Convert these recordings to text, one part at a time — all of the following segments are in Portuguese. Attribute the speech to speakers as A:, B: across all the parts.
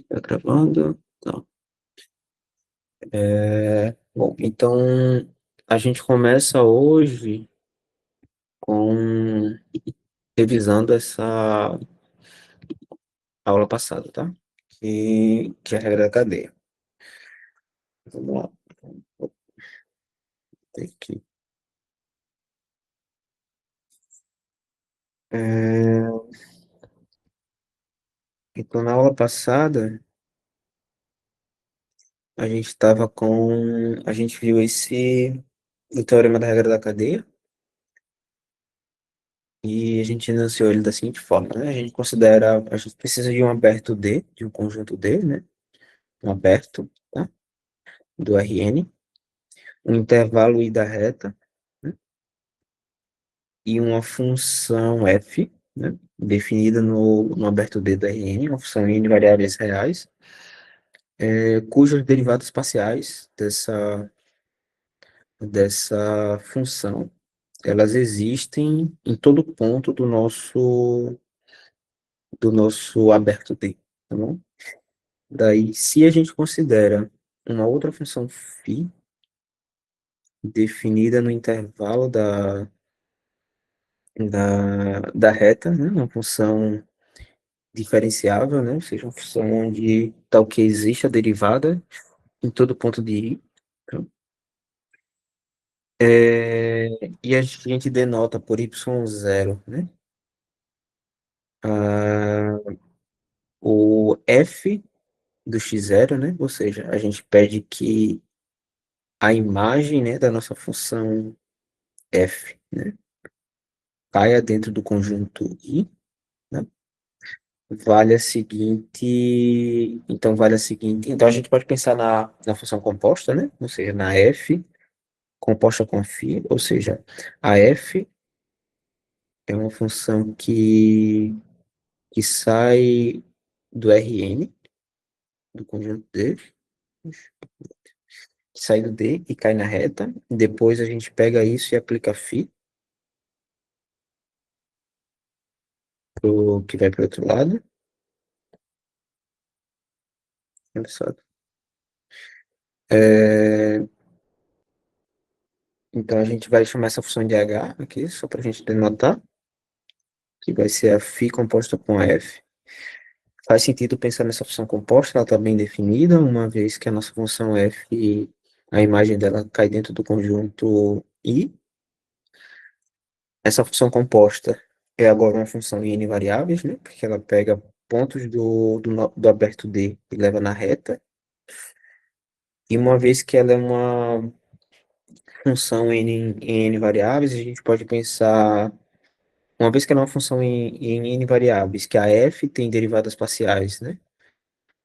A: Tá gravando? Tá. Bom, então a gente começa hoje com revisando essa aula passada, tá? Que é a regra da cadeia. Vamos lá. Vou ter aqui. É, então, na aula passada, a gente estava com. A gente viu o teorema da regra da cadeia e a gente enunciou ele da seguinte forma, né? A gente considera. A gente precisa de um aberto D, de um conjunto D, né? Um aberto, tá? Do Rn, um intervalo I da reta, né? E uma função f, né? Definida no aberto D do Rn, uma função n de variáveis reais, cujas derivadas parciais dessa função, elas existem em todo ponto do nosso aberto D, tá bom? Daí, se a gente considera uma outra função φ definida no intervalo da reta, né? Uma função diferenciável, né? Ou seja, uma função onde tal que existe a derivada em todo ponto de i. Tá? É, e a gente denota por y0, né? Ah, o f do x0, né? Ou seja, a gente pede que a imagem, né, da nossa função f, né, caia dentro do conjunto i, né? Então a gente pode pensar na função composta, né? Ou seja, na f composta com φ, ou seja, a f é uma função que sai do Rn, do conjunto D, que sai do D e cai na reta. Depois a gente pega isso e aplica φ, que vai para o outro lado. Olha só. É, então a gente vai chamar essa função de h aqui, só para a gente denotar, que vai ser a φ composta com f. Faz sentido pensar nessa função composta, ela está bem definida, uma vez que a nossa função f, a imagem dela cai dentro do conjunto i. Essa função composta é agora uma função em n variáveis, né? Porque ela pega pontos do aberto D e leva na reta. E uma vez que ela é uma função em n variáveis, a gente pode pensar, uma vez que ela é uma função em n variáveis, que a f tem derivadas parciais, né?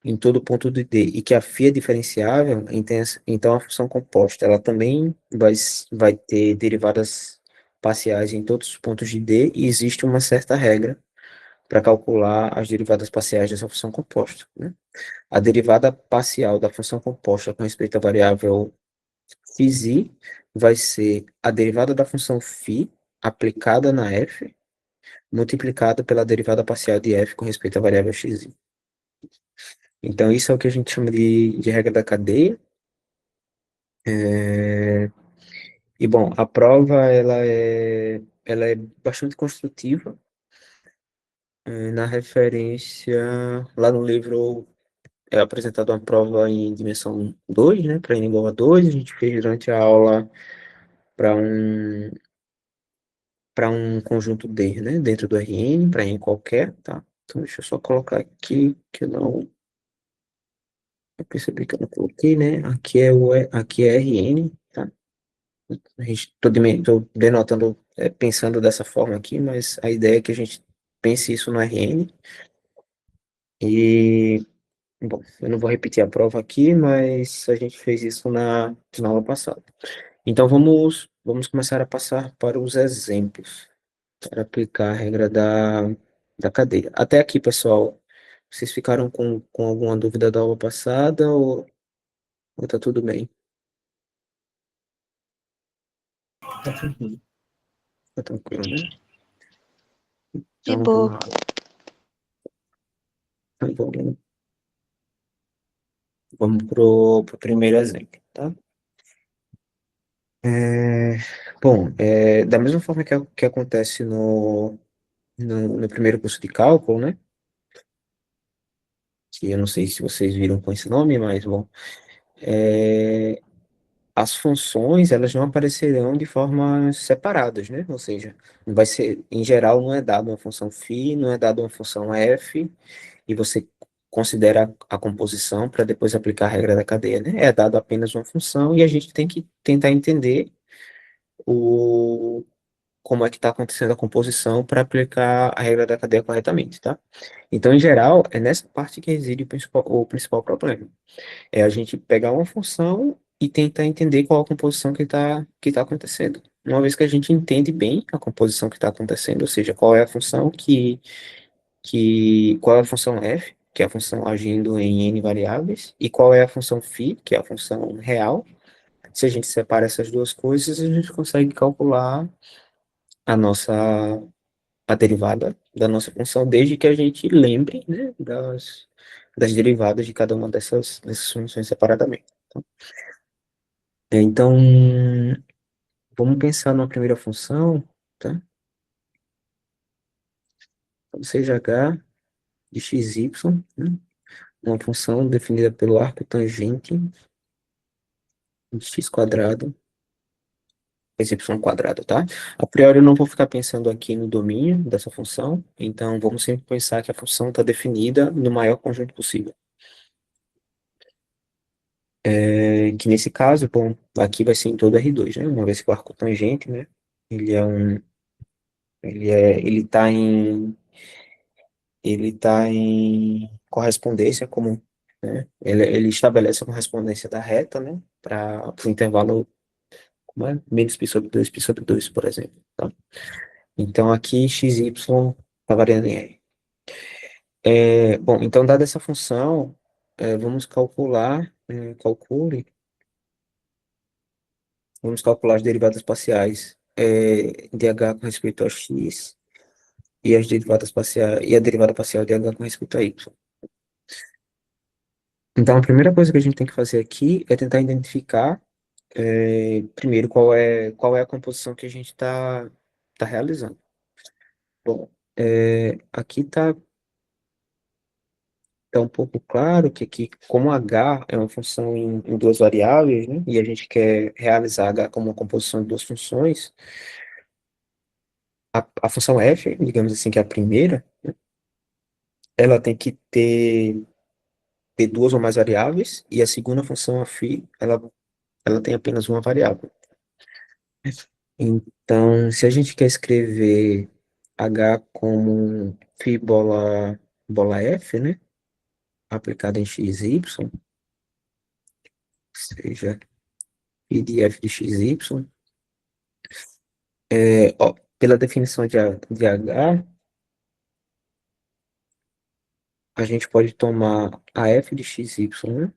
A: Em todo ponto do D, e que a φ é diferenciável, então a função composta, ela também vai ter derivadas parciais em todos os pontos de D, e existe uma certa regra para calcular as derivadas parciais dessa função composta, né? A derivada parcial da função composta com respeito à variável φi vai ser a derivada da função φ aplicada na f, multiplicada pela derivada parcial de f com respeito à variável xi. Então, isso é o que a gente chama de regra da cadeia. É, E, bom, a prova, ela é bastante construtiva. Na referência, lá no livro, é apresentada uma prova em dimensão 2, né, para n igual a 2. A gente fez durante a aula para um conjunto D, né, dentro do Rn, para n qualquer, tá? Então, deixa eu só colocar aqui, que eu percebi que eu não coloquei, né? Aqui é Rn, tá? A gente, tô denotando, pensando dessa forma aqui, mas a ideia é que a gente pense isso no Rn. E, bom, eu não vou repetir a prova aqui, mas a gente fez isso na aula passada. Então, vamos começar a passar para os exemplos, para aplicar a regra da cadeia. Até aqui, pessoal, vocês ficaram com alguma dúvida da aula passada ou tá tudo bem? Tá tranquilo, tá tranquilo, né?
B: De
A: Então,
B: boa.
A: vamos lá. Tá bom. Vamos pro primeiro exemplo, tá? É, bom, da mesma forma que acontece no primeiro curso de cálculo, né? Que eu não sei se vocês viram com esse nome, mas, bom, é, as funções, elas não aparecerão de formas separadas, né? Ou seja, não vai ser, em geral, não é dado uma função φ, não é dado uma função f, e você considera a composição para depois aplicar a regra da cadeia, né? É dado apenas uma função e a gente tem que tentar entender o, como é que está acontecendo a composição para aplicar a regra da cadeia corretamente, tá? Então, em geral, é nessa parte que reside o principal problema. É a gente pegar uma função e tentar entender qual a composição que tá acontecendo. Uma vez que a gente entende bem a composição que está acontecendo, ou seja, qual é a função qual é a função f, que é a função agindo em n variáveis, e qual é a função φ, que é a função real. Se a gente separa essas duas coisas, a gente consegue calcular a nossa a derivada da nossa função, desde que a gente lembre, né, das derivadas de cada uma dessas funções separadamente. Então, vamos pensar numa primeira função, tá? Então, seja h de xy, né? Uma função definida pelo arco tangente de x quadrado vezes y quadrado, tá? A priori eu não vou ficar pensando aqui no domínio dessa função, então vamos sempre pensar que a função está definida no maior conjunto possível. Que nesse caso, bom, aqui vai ser em todo R2, né? Uma vez que o arco tangente, né? Ele é um, ele tá em correspondência como, né? Ele estabelece a correspondência da reta, né? Para o intervalo, como é? Menos π/2, por exemplo, tá? Então aqui xy está variando em R. Bom, então dada essa função, vamos calcular as derivadas parciais de h com respeito a x e as derivadas parciais e a derivada parcial de h com respeito a y. Então, a primeira coisa que a gente tem que fazer aqui é tentar identificar, primeiro, qual é a composição que a gente tá realizando. Bom, aqui tá um pouco claro que aqui, como h é uma função em duas variáveis, né, e a gente quer realizar h como uma composição de duas funções, a função f, digamos assim, que é a primeira, ela tem que ter duas ou mais variáveis, e a segunda função, a φ, ela tem apenas uma variável. Então, se a gente quer escrever H como φ bola F, né? Aplicada em x, y, seja φ de F de x, y, ó, pela definição de H, a gente pode tomar a F de x, y, né?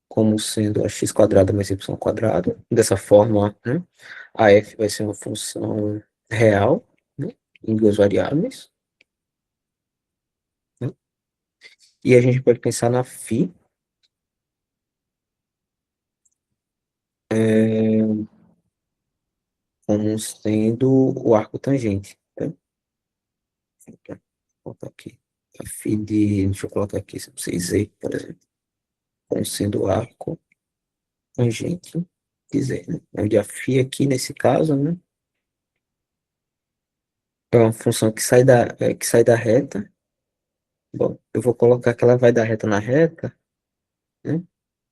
A: Como sendo a x quadrada mais y quadrado. Dessa forma, né? A F vai ser uma função real, né? Em duas variáveis, né? E a gente pode pensar na φ como sendo o arco tangente, tá? Vou colocar aqui. Deixa eu colocar aqui, se vocês verem, por exemplo, como sendo o arco tangente de Z, né? Onde a φ aqui, nesse caso, né, é uma função que sai da reta. Bom, eu vou colocar que ela vai da reta na reta, né?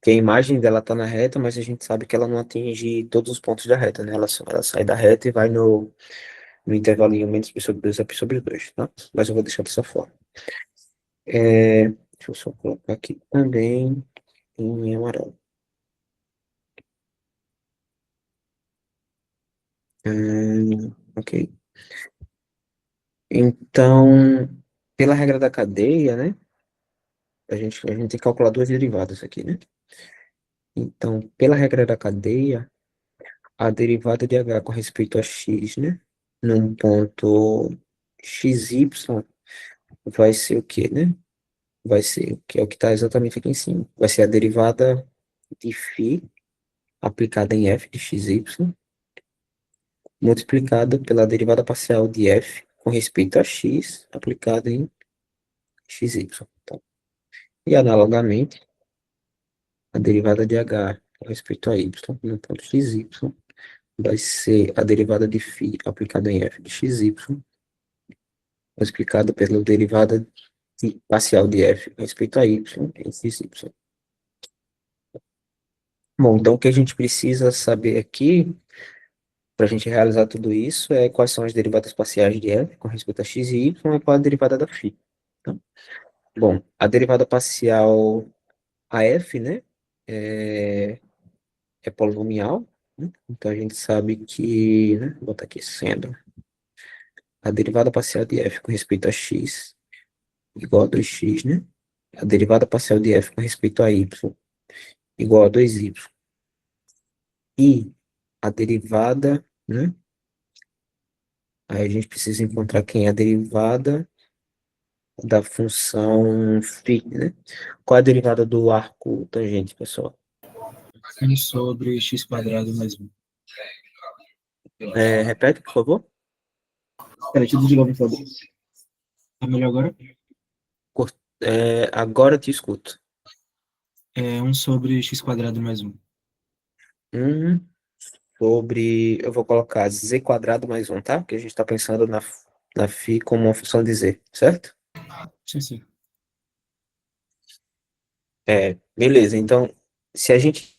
A: Que a imagem dela está na reta, mas a gente sabe que ela não atinge todos os pontos da reta, né? Ela sai da reta e vai no intervalinho menos π/2 a π/2, tá? Mas eu vou deixar dessa forma. Deixa eu só colocar aqui também em amarelo. Ok. Então, pela regra da cadeia, né? A gente tem que calcular duas derivadas aqui, né? Então, pela regra da cadeia, a derivada de h com respeito a x, né? Num ponto xy vai ser o quê, né? vai ser, que é o que está exatamente aqui em cima, vai ser a derivada de φ aplicada em f de xy, multiplicada pela derivada parcial de f com respeito a x aplicada em xy. Tá? E analogamente, a derivada de h com respeito a y no ponto xy vai ser a derivada de φ aplicada em f de xy, multiplicada pela derivada parcial de f com respeito a y em xy. Bom, então o que a gente precisa saber aqui, para a gente realizar tudo isso, é quais são as derivadas parciais de f com respeito a x e y e qual a derivada da φ. Tá? Bom, a derivada parcial a f, né, é, é polinomial, né? Então a gente sabe que, né, vou botar aqui sendo a derivada parcial de f com respeito a x igual a 2x, né? A derivada parcial de f com respeito a y igual a 2y. E a derivada, né? Aí a gente precisa encontrar quem é a derivada da função φ, né? Qual é a derivada do arco tangente, pessoal?
B: Um sobre x quadrado mais um.
A: Repete, por favor.
B: Peraí, tudo de novo, por favor. Tá melhor agora?
A: Agora te escuto.
B: É 1 sobre x quadrado mais um.
A: Sobre. Eu vou colocar z quadrado mais um, tá? Porque a gente está pensando na φ como uma função de z, certo?
B: Sim, sim.
A: Beleza. Então, se a gente.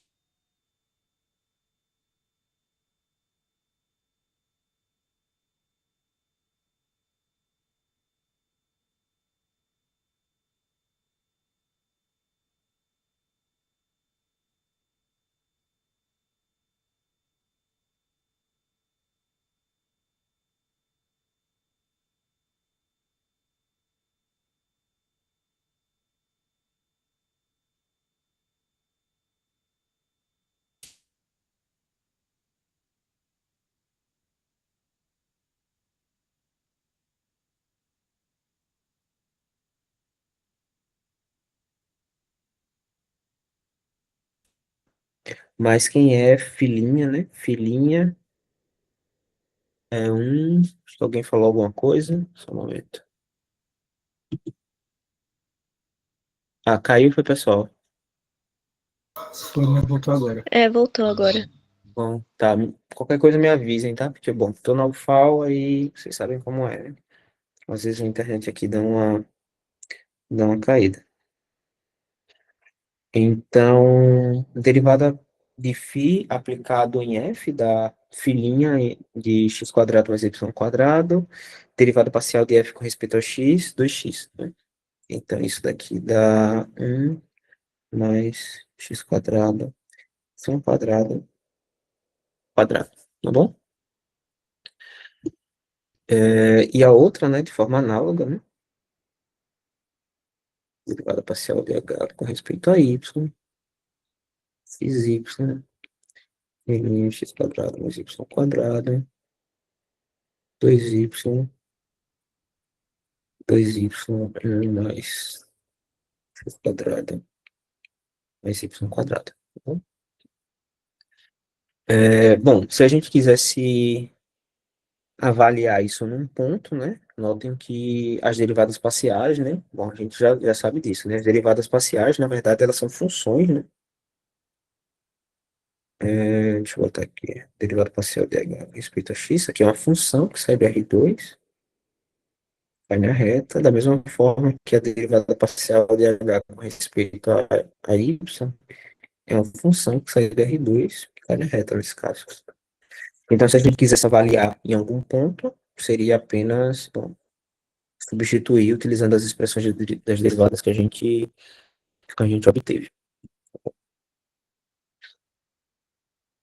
A: Mas quem é filhinha, né? Filhinha é um. Se alguém falou alguma coisa, só um momento. Ah, caiu, foi pessoal.
B: Foi, mas voltou agora.
C: É, voltou agora.
A: Bom, tá. Qualquer coisa me avisem, tá? Porque, bom, tô na UFAO aí vocês sabem como é, né? Às vezes a internet aqui dá uma caída. Então, derivada de φ aplicado em f da filhinha de x quadrado mais y quadrado, derivada parcial de f com respeito a x, 2x, né? Então, isso daqui dá 1 mais x quadrado, y quadrado, quadrado, tá bom? E a outra, né, de forma análoga, né? Derivada parcial de h com respeito a y, x y, menos x quadrado mais y quadrado, 2y, 2y mais x quadrado mais y quadrado. Tá bom? Bom, se a gente quisesse avaliar isso num ponto, né? Notem que as derivadas parciais, né? Bom, a gente já sabe disso, né? As derivadas parciais, na verdade, elas são funções, né? Deixa eu botar aqui. Derivada parcial de h a respeito a x. Isso aqui é uma função que sai do R2, vai na reta, da mesma forma que a derivada parcial de h com respeito a y é uma função que sai do R2, que vai na reta nesse caso. Então, se a gente quisesse avaliar em algum ponto, seria apenas, bom, substituir utilizando as expressões das derivadas que a gente obteve.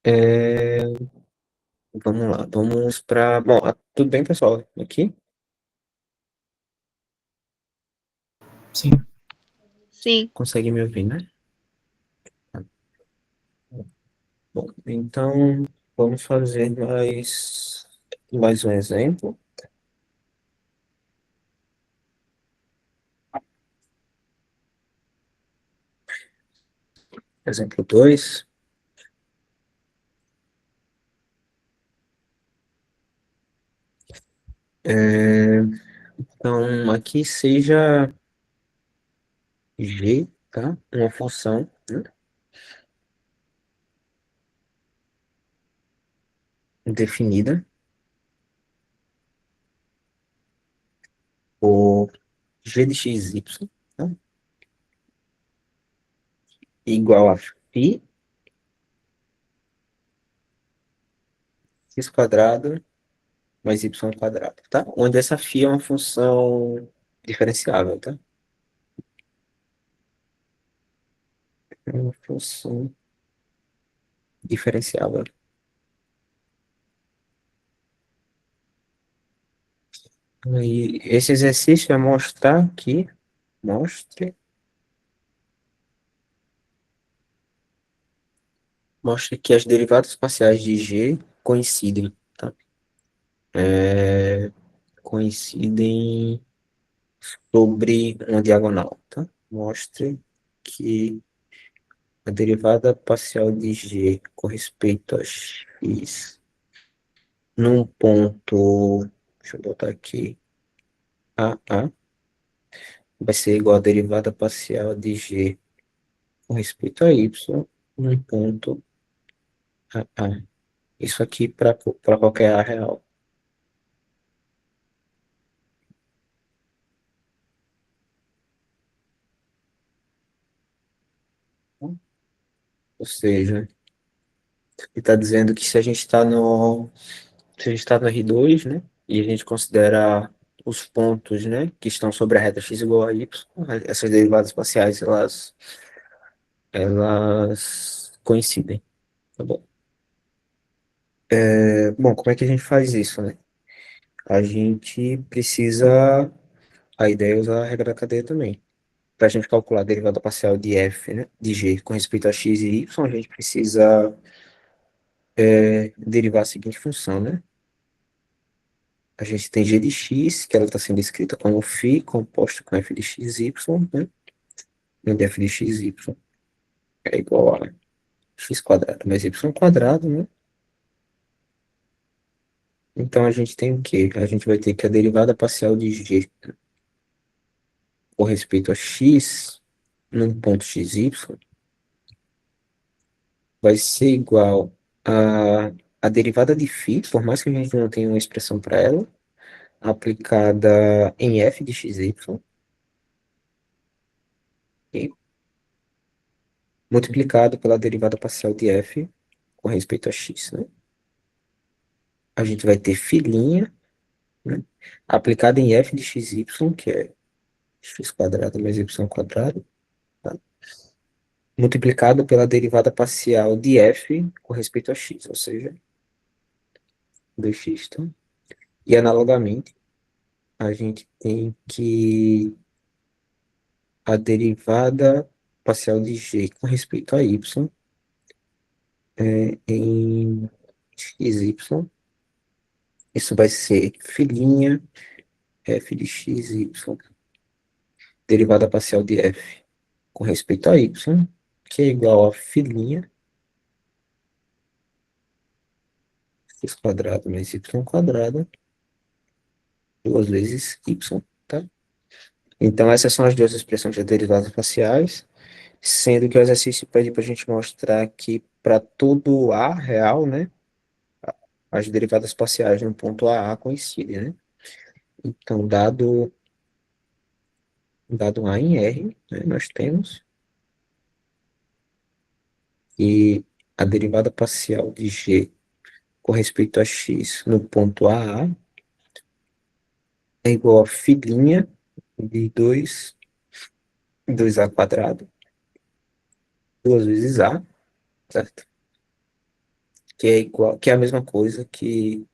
A: É, Vamos lá, vamos para. Bom, tudo bem, pessoal? Aqui?
B: Sim.
C: Sim.
A: Consegue me ouvir, né? Bom, então vamos fazer mais um exemplo. Exemplo 2. Então, aqui seja g, tá? Uma função, né, definida por g de x, y, tá? Igual a φ x quadrado mais y quadrado, tá? Onde essa φ é uma função diferenciável, tá? É uma função diferenciável. Aí, esse exercício vai mostrar que, mostre, mostre que as derivadas parciais de g coincidem, tá? Coincidem sobre uma diagonal, tá? Mostre que a derivada parcial de g com respeito a x num ponto, deixa eu botar aqui, a vai ser igual a derivada parcial de g com respeito a y num ponto a. Isso aqui para qualquer a real. Ou seja, ele está dizendo que se a gente está se a gente está no R2, né, e a gente considera os pontos, né, que estão sobre a reta x igual a y, essas derivadas parciais, elas coincidem, tá bom? Bom, como é que a gente faz isso, né? A gente precisa, a ideia é usar a regra da cadeia também. Para a gente calcular a derivada parcial de f, né, de g com respeito a x e y, a gente precisa derivar a seguinte função, né? A gente tem g de x, que ela está sendo escrita como φ composta com f de x, y, né? Onde f de x, y é igual a x quadrado mais y quadrado, né? Então a gente tem o quê? A gente vai ter que a derivada parcial de g com respeito a x num ponto x, y vai ser igual a derivada de φ, por mais que a gente não tenha uma expressão para ela, aplicada em f de x, y, e multiplicado pela derivada parcial de f com respeito a x, né? A gente vai ter φ', né, aplicada em f de x, y, que é x quadrado mais y quadrado, tá? Multiplicado pela derivada parcial de f com respeito a x, ou seja, 2x, tá? E analogamente, a gente tem que a derivada parcial de g com respeito a y em x, y, isso vai ser filhinha f de x, y, derivada parcial de f com respeito a y, que é igual a filhinha x quadrado mais y quadrado, duas vezes y, tá? Então, essas são as duas expressões de derivadas parciais, sendo que o exercício pede para a gente mostrar que para todo A real, né, as derivadas parciais no ponto A coincidem, né? Então, dado A em R, né, nós temos que a derivada parcial de G com respeito a X no ponto A é igual a filhinha de 2A quadrado, duas vezes A, certo? Que é igual, que é a mesma coisa que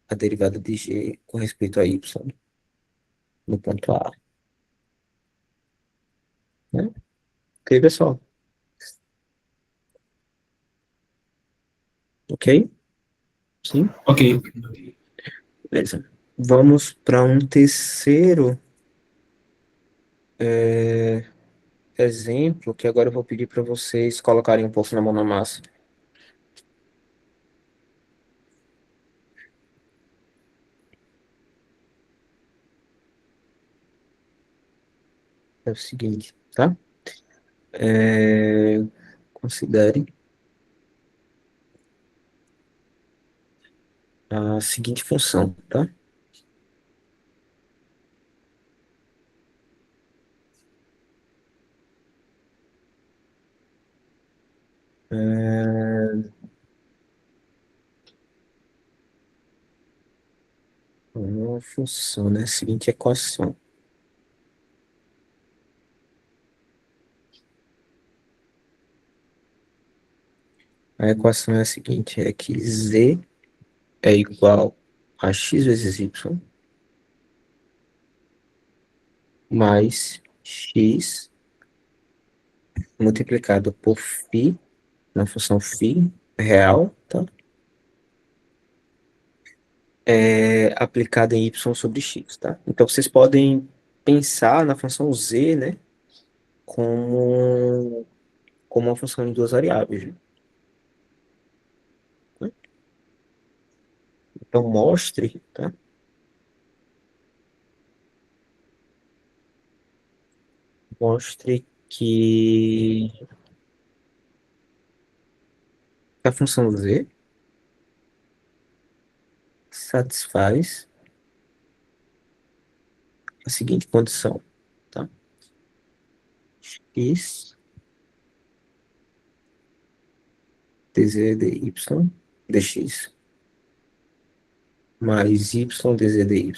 A: a derivada de g com respeito a y no ponto A, né? Ok, pessoal? Ok? Sim?
B: Ok.
A: Beleza. Vamos para um terceiro exemplo que agora eu vou pedir para vocês colocarem um pouco na mão na massa. É o seguinte, tá? É, considerem a seguinte função, tá? É, uma função, né? Seguinte equação. A equação é a seguinte, é que z é igual a x vezes y mais x multiplicado por φ, na função φ real, tá? Aplicada em y sobre x, tá? Então, vocês podem pensar na função z, né, como uma função de duas variáveis, né? Então, mostre, tá? Mostre que a função z satisfaz a seguinte condição, tá? X dz dy dx mais y dz dy.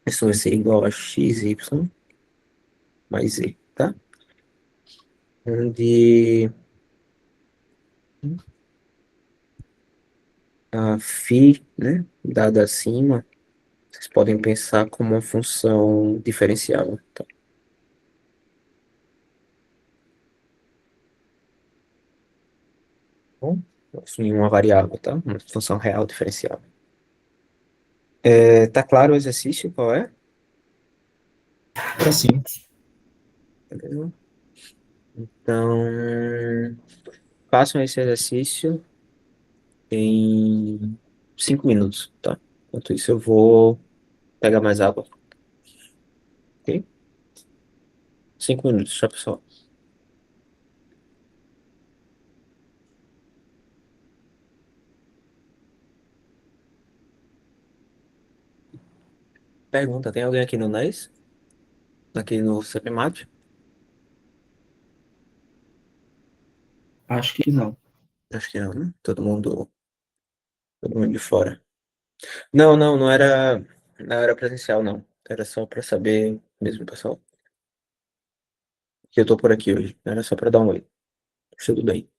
A: Isso vai ser igual a xy mais z, tá? Onde a φ, né, dada acima, vocês podem pensar como uma função diferenciável, tá bom? Em uma variável, tá? Uma função real diferenciável. Tá claro o exercício? Qual é?
B: É assim.
A: Beleza? Então, façam esse exercício em 5 minutos, tá? Enquanto isso, eu vou pegar mais água, ok? 5 minutos, tchau, pessoal. Pergunta, tem alguém aqui no NES? Aqui no CPMAT?
B: Acho que não.
A: Acho que não, né? Todo mundo de fora. Não, não, não era presencial, não. Era só pra saber mesmo, pessoal, que eu tô por aqui hoje. Era só pra dar um oi. Tudo bem.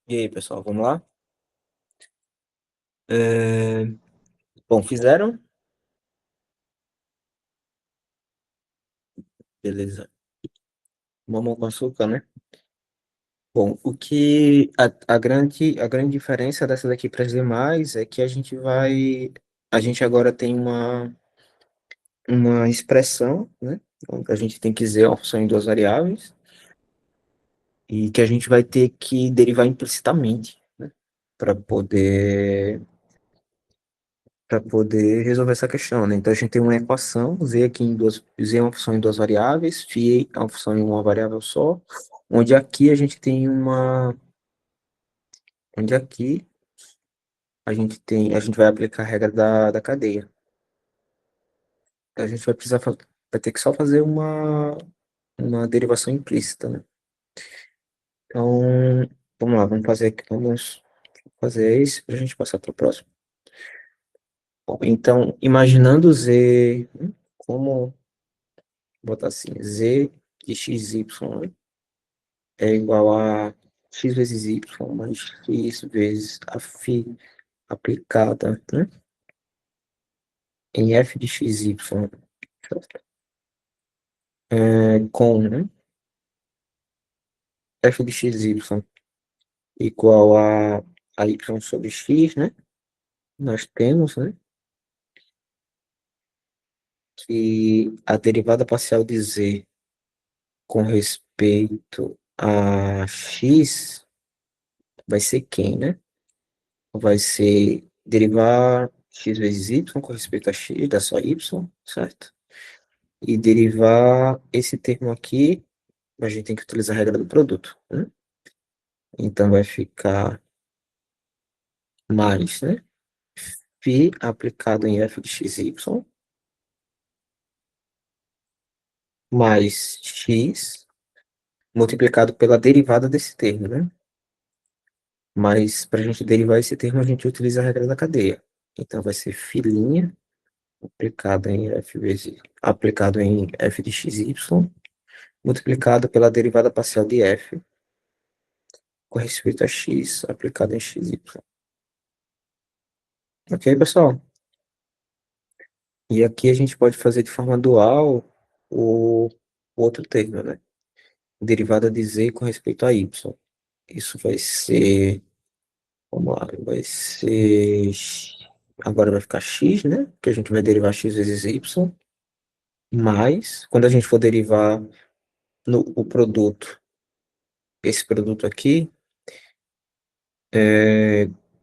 A: E aí, pessoal, vamos lá? É, Bom, fizeram? Beleza. Mamão com açúcar, né? Bom, a grande diferença dessa daqui para as demais é que a gente agora tem uma expressão, né? Onde a gente tem que dizer uma função em duas variáveis e que a gente vai ter que derivar implicitamente, né? Para poder resolver essa questão, né? Então a gente tem uma equação, z é uma função em duas variáveis, φ é uma função em uma variável só, onde aqui a gente tem onde aqui a gente vai aplicar a regra da cadeia. A gente vai ter que só fazer uma derivação implícita, né? Então, vamos lá, vamos fazer isso para a gente passar para o próximo. Bom, então, imaginando z, como botar assim, z de xy, né? É igual a x vezes y mais x vezes a φ aplicada, né, em f de xy, com, né, f de xy igual a y sobre x, né, nós temos, né, que a derivada parcial de z com respeito a x vai ser quem, né? Vai ser derivar x vezes y com respeito a x, dá só y, certo? E derivar esse termo aqui, a gente tem que utilizar a regra do produto, né? Então vai ficar mais, né? Φ aplicado em f de xy mais x multiplicado pela derivada desse termo, né? Mas para a gente derivar esse termo, a gente utiliza a regra da cadeia. Então vai ser φ' aplicado em f de xy multiplicado pela derivada parcial de f com respeito a x aplicado em xy. Ok, pessoal? E aqui a gente pode fazer de forma dual o outro termo, né? Derivada de z com respeito a y. Isso vai ser, vamos lá, vai ser, agora vai ficar x, né? Que a gente vai derivar x vezes y, mais, quando a gente for derivar o produto, esse produto aqui,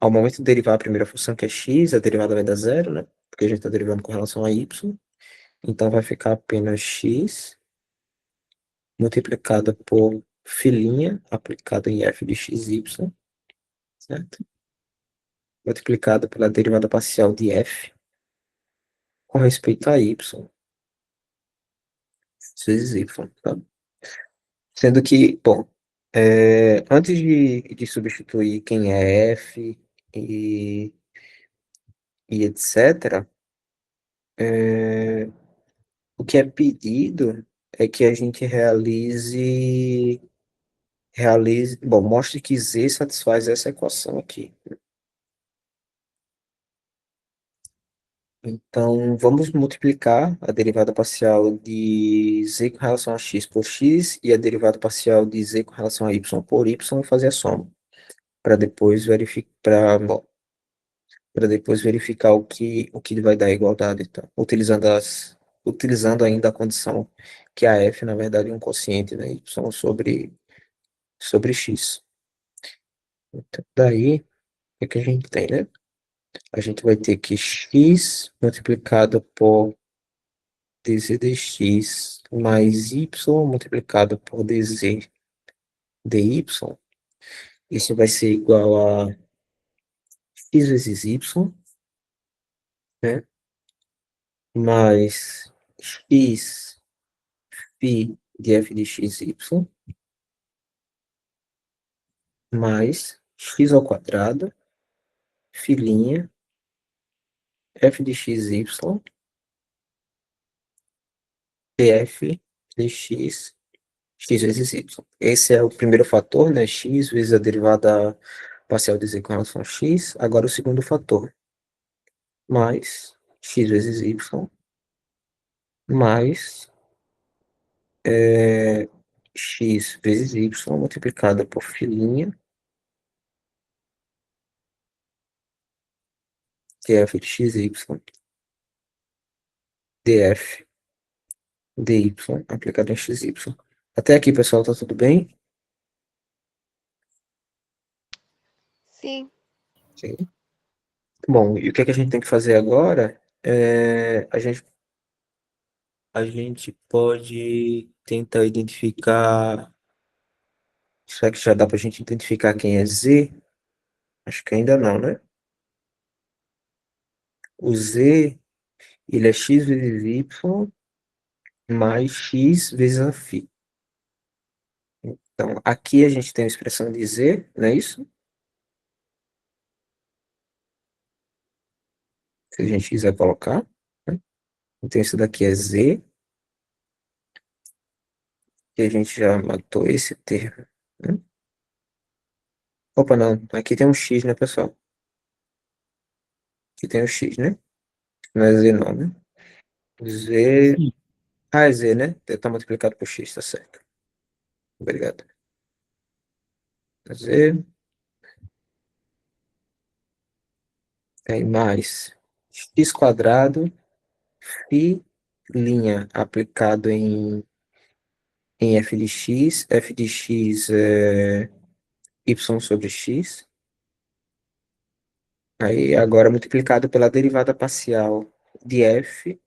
A: ao momento de derivar a primeira função, que é x, a derivada vai dar zero, né? Porque a gente está derivando com relação a y. Então vai ficar apenas x multiplicada por filinha aplicada em f de xy, certo? Multiplicada pela derivada parcial de f com respeito a y vezes y, tá? Sendo que, bom, antes de substituir quem é f e, e etc., é, o que é pedido é que a gente bom, mostre que z satisfaz essa equação aqui. Então, vamos multiplicar a derivada parcial de z com relação a x por x e a derivada parcial de z com relação a y por y e fazer a soma, para depois verificar, para depois verificar o que vai dar a igualdade, então, utilizando ainda a condição que a f, na verdade, é um quociente, né, y sobre x. Então, daí, o que a gente tem, né? A gente vai ter que x multiplicado por dz dx mais y multiplicado por dz dy, isso vai ser igual a x vezes y, né? Mais x φ de f de xy mais x ao quadrado, filinha, f de xy, df dx x vezes y. Esse é o primeiro fator, né? X vezes a derivada parcial de z com relação a x. Agora o segundo fator, mais x vezes y, mais x vezes y multiplicada por filinha df de xy, df dy aplicado em xy. Até aqui, pessoal, tá tudo bem?
C: Sim.
A: Sim. Bom, e o que é que a gente tem que fazer agora? A gente pode tentar identificar. Será que já dá para a gente identificar quem é Z? Acho que ainda não, né? O Z, ele é x vezes y mais x vezes a φ. Então, aqui a gente tem a expressão de Z, não é isso? Se a gente quiser colocar, né? Então, isso daqui é Z, e a gente já matou esse termo, né? Opa, não. Aqui tem um x, né, pessoal? Aqui tem um x, né? Não é Z não, né? Z...
B: Sim.
A: Ah, é Z, né? Tá multiplicado por x, tá certo. Obrigado. Z, aí mais x quadrado, φ aplicado em f de x é y sobre x, aí agora multiplicado pela derivada parcial de f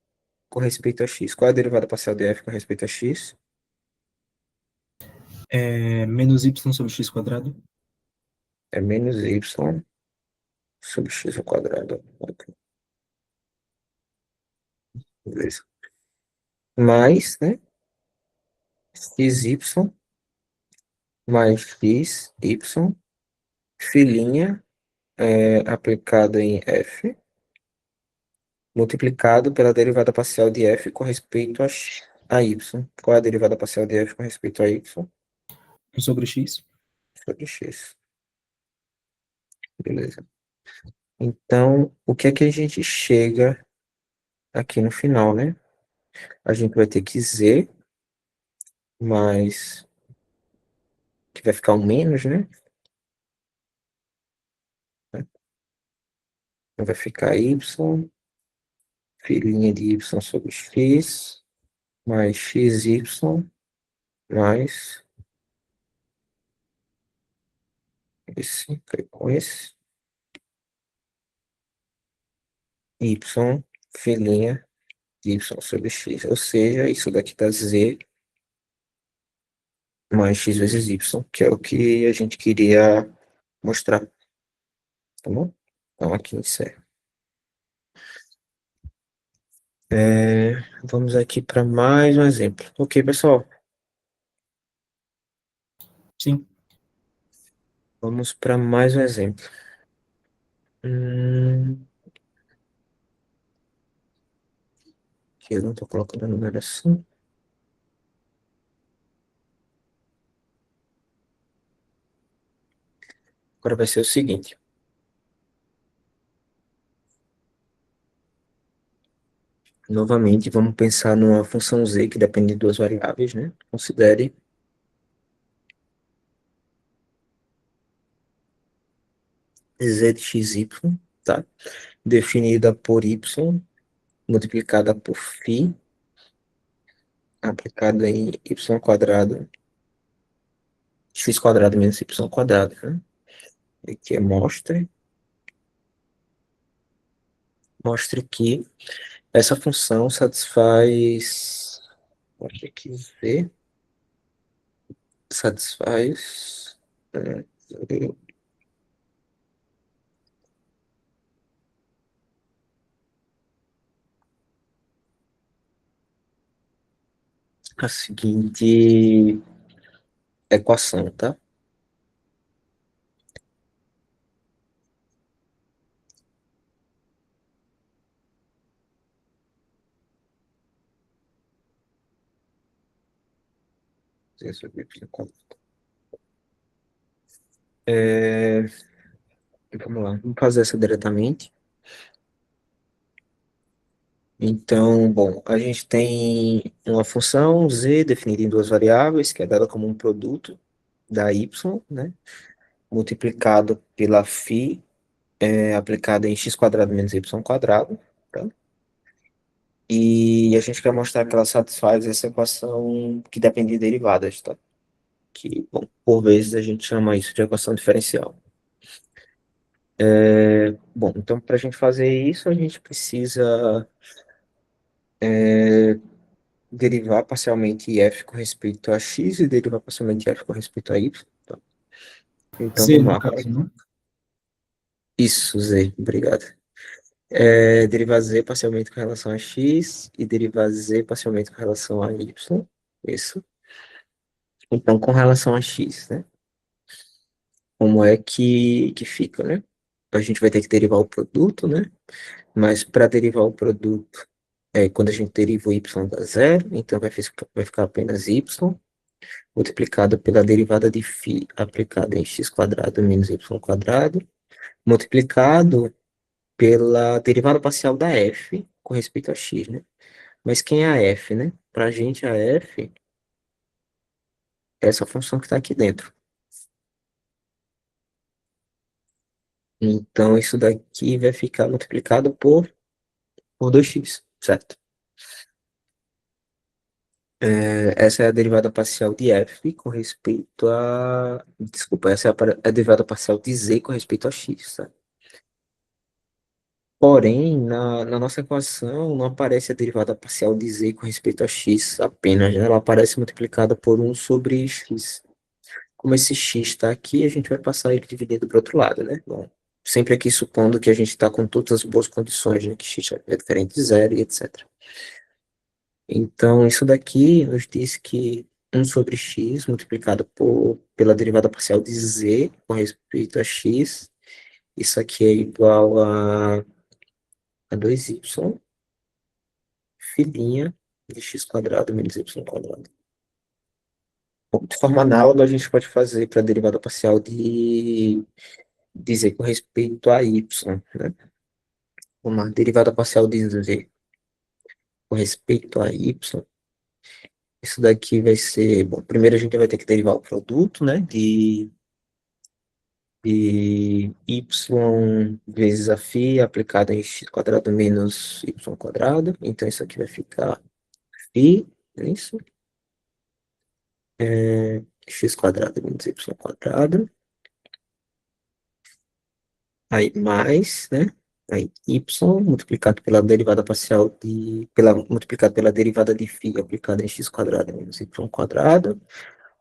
A: com respeito a x. Qual é a derivada parcial de f com respeito a x?
B: Menos y sobre x quadrado.
A: É menos y sobre x ao quadrado. Ok, beleza. Mais, né? Xy mais xy, filinha aplicado em f, multiplicado pela derivada parcial de f com respeito a y. Qual é a derivada parcial de f com respeito a y?
B: 1 sobre x.
A: Sobre x. Beleza. Então, o que é que a gente chega aqui no final, né? A gente vai ter que z, mais, que vai ficar um menos, né? Então, vai ficar y, filinha de y sobre x, mais xy, mais esse, com esse, y, filinha de y sobre x. Ou seja, isso daqui dá z mais x vezes y, que é o que a gente queria mostrar, tá bom? Então, aqui encerra. Vamos aqui para mais um exemplo. Ok, pessoal,
B: Sim.
A: vamos para mais um exemplo. Que eu não estou colocando a numeração. Agora vai ser o seguinte. Novamente, vamos pensar numa função z que depende de duas variáveis, né? Considere z de xy, tá? Definida por y, multiplicada por φ, aplicada em y quadrado, x quadrado menos y quadrado, né? Aqui é mostre que essa função satisfaz, pode aqui ver, satisfaz é, a seguinte equação, tá? Z sobre y quadrado. É, vamos lá, vamos fazer essa diretamente. Então, bom, a gente tem uma função z definida em duas variáveis, que é dada como um produto da y, né? Multiplicado pela φ aplicada em x quadrado menos y quadrado, tá? E a gente quer mostrar que ela satisfaz essa equação que depende de derivadas, tá? Que, bom, por vezes a gente chama isso de equação diferencial. Bom, então para a gente fazer isso, a gente precisa derivar parcialmente f com respeito a x e derivar parcialmente f com respeito a y, tá? Então
B: Z,
A: vamos
B: no
A: lá.
B: caso, né?
A: Isso, z, obrigado. Derivar z parcialmente com relação a x e derivar z parcialmente com relação a y. Isso. Então, com relação a x, né? Como é que fica, né? A gente vai ter que derivar o produto, né? Mas para derivar o produto, quando a gente deriva o y dá zero, então vai ficar apenas y multiplicado pela derivada de φ aplicada em x quadrado menos y quadrado, multiplicado pela derivada parcial da f com respeito a x, né? Mas quem é a f, né? Para a gente, a f é essa função que está aqui dentro. Então, isso daqui vai ficar multiplicado por 2x, certo? Essa é a derivada parcial de f com respeito a... Desculpa, essa é a derivada parcial de z com respeito a x, tá? Porém, na nossa equação, não aparece a derivada parcial de z com respeito a x apenas, né? Ela aparece multiplicada por 1 sobre x. Como esse x está aqui, a gente vai passar ele dividido para o outro lado, né? Bom, sempre aqui supondo que a gente está com todas as boas condições, né? Que x é diferente de zero e etc. Então, isso daqui nos diz que 1 sobre x multiplicado pela derivada parcial de z com respeito a x, isso aqui é igual a 2y filhinha de x quadrado menos y quadrado. Bom, de forma análoga, a gente pode fazer para a derivada parcial de z com respeito a y, né? Uma derivada parcial de z com respeito a y, isso daqui vai ser, bom, primeiro a gente vai ter que derivar o produto, né, de y vezes a φ aplicada em x quadrado menos y quadrado, então isso aqui vai ficar φ, é isso, x quadrado menos y quadrado, aí mais, né, aí y multiplicado pela derivada parcial multiplicado pela derivada de φ aplicada em x quadrado menos y quadrado,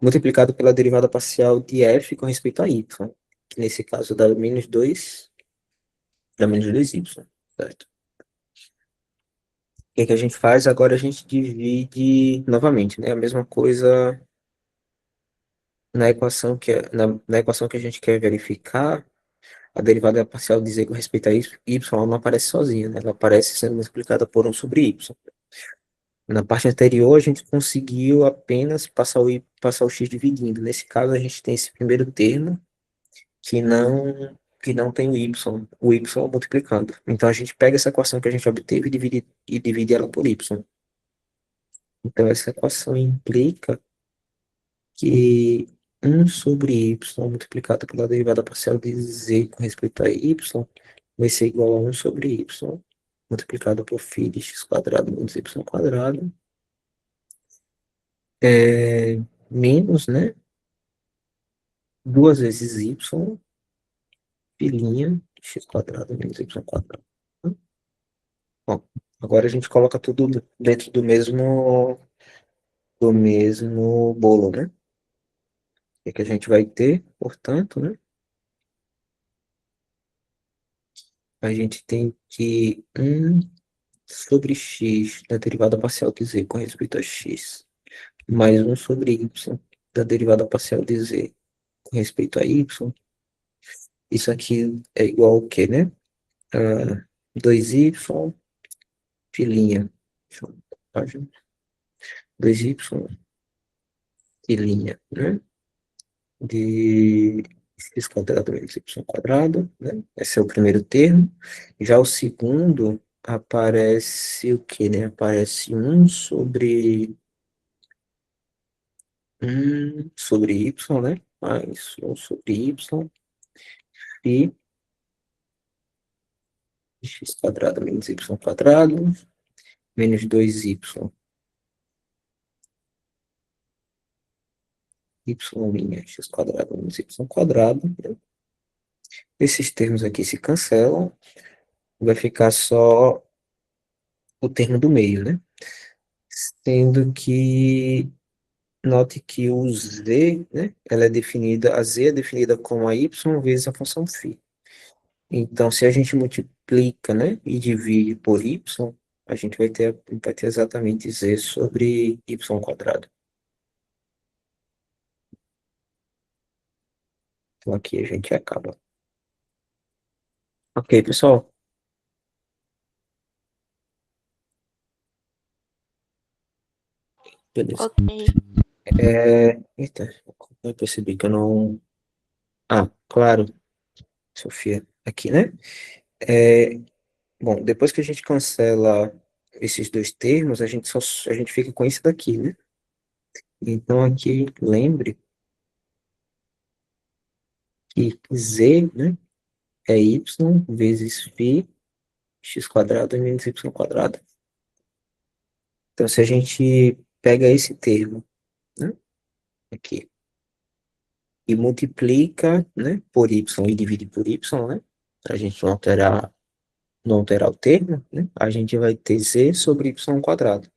A: multiplicado pela derivada parcial de f com respeito a y, que nesse caso dá menos 2y, certo? O que que a gente faz? Agora a gente divide novamente, né? A mesma coisa na equação que a gente quer verificar, a derivada parcial de z com respeito a y, ela não aparece sozinha, né? Ela aparece sendo multiplicada por 1 sobre y. Na parte anterior, a gente conseguiu apenas passar o x dividindo. Nesse caso, a gente tem esse primeiro termo, que não tem o y multiplicando. Então a gente pega essa equação que a gente obteve e divide ela por y. Então essa equação implica que 1 sobre y multiplicado pela derivada parcial de z com respeito a y vai ser igual a 1 sobre y multiplicado por φ de x quadrado menos y quadrado menos, né, 2 vezes y filhinha de x quadrado menos y quadrado. Bom, agora a gente coloca tudo dentro do mesmo bolo, né? O que a gente vai ter, portanto, né? A gente tem que 1 sobre x da derivada parcial de z com respeito a x, mais 1 sobre y da derivada parcial de z com respeito a y. Isso aqui é igual ao quê, né? A 2y, filhinha. Deixa eu- página. 2y de linha, né? De x quadrado menos y quadrado, né? Esse é o primeiro termo. Já o segundo aparece o quê, né? Aparece sobre y, né? Mais 1 sobre y e x quadrado menos y quadrado menos 2y, x quadrado menos y quadrado. Esses termos aqui se cancelam, vai ficar só o termo do meio, né? Sendo que, note que o z, né? A z é definida como a y vezes a função φ. Então, se a gente multiplica, né, e divide por y, a gente vai ter exatamente z sobre y quadrado. Então, aqui a gente acaba. Ok, pessoal? Beleza.
C: Ok.
A: Eita, eu percebi que eu não... Ah, claro, Sofia, aqui, né? É, bom, depois que a gente cancela esses dois termos, a gente fica com isso daqui, né? Então, aqui, lembre que z, né, é y vezes φ x quadrado menos y quadrado. Então, se a gente pega esse termo, né, aqui, e multiplica, né, por y e divide por y, né, para a gente não alterar o termo, né, a gente vai ter z sobre y quadrado,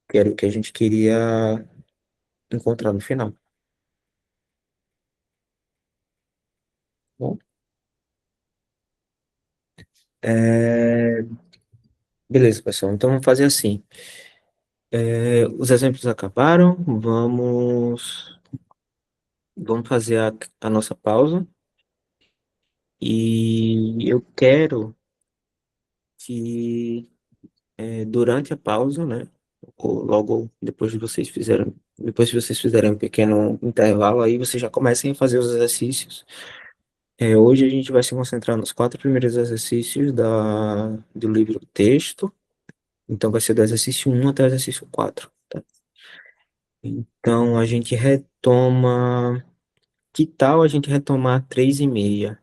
A: que era o que a gente queria encontrar no final. Bom, é, beleza, pessoal. Então, vamos fazer assim. Os exemplos acabaram, vamos fazer a nossa pausa. E eu quero que durante a pausa, né, ou logo depois que vocês fizerem um pequeno intervalo, aí vocês já comecem a fazer os exercícios. Hoje a gente vai se concentrar nos 4 primeiros exercícios do livro texto, então vai ser do exercício 1 até o exercício 4, tá? Então a gente retoma, que tal a gente retomar 3h30?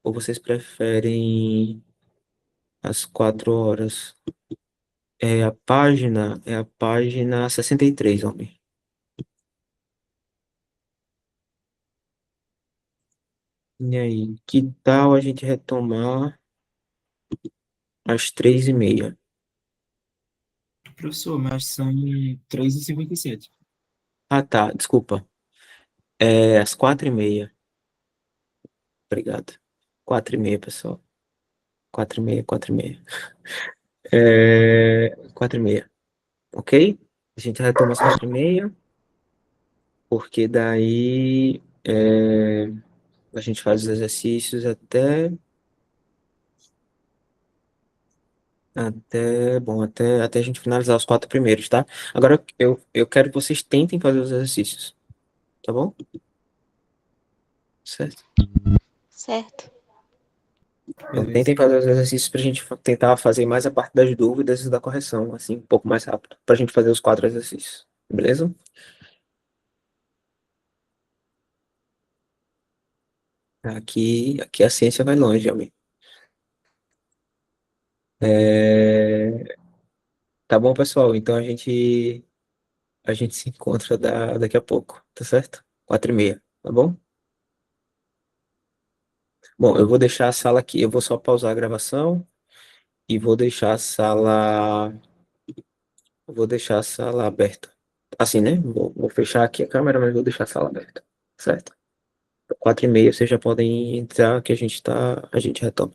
A: Ou vocês preferem às 4 horas? É a página 63, homem. E aí, que tal a gente retomar às 3h30?
B: Professor, mas são 3h57.
A: Ah, tá, desculpa. Às 4h30. Obrigado. 4h30, pessoal. 4h30, 4h30. 4h30, ok? A gente retoma às 4h30, porque daí a gente faz os exercícios até a gente finalizar os 4 primeiros, tá? Agora eu quero que vocês tentem fazer os exercícios, tá bom? Certo?
C: Certo.
A: Então
B: Beleza.
A: tentem fazer os exercícios pra gente tentar fazer mais a parte das dúvidas e da correção, assim, um pouco mais rápido, pra gente fazer os 4 exercícios, beleza? Aqui a ciência vai longe, amigo. É, Tá bom, pessoal? Então a gente se encontra daqui a pouco, tá certo? 4h30, tá bom? Bom, eu vou só pausar a gravação e vou deixar a sala aberta. Assim, né? Vou fechar aqui a câmera, mas vou deixar a sala aberta, certo? 4h30 vocês já podem entrar que a gente retoma.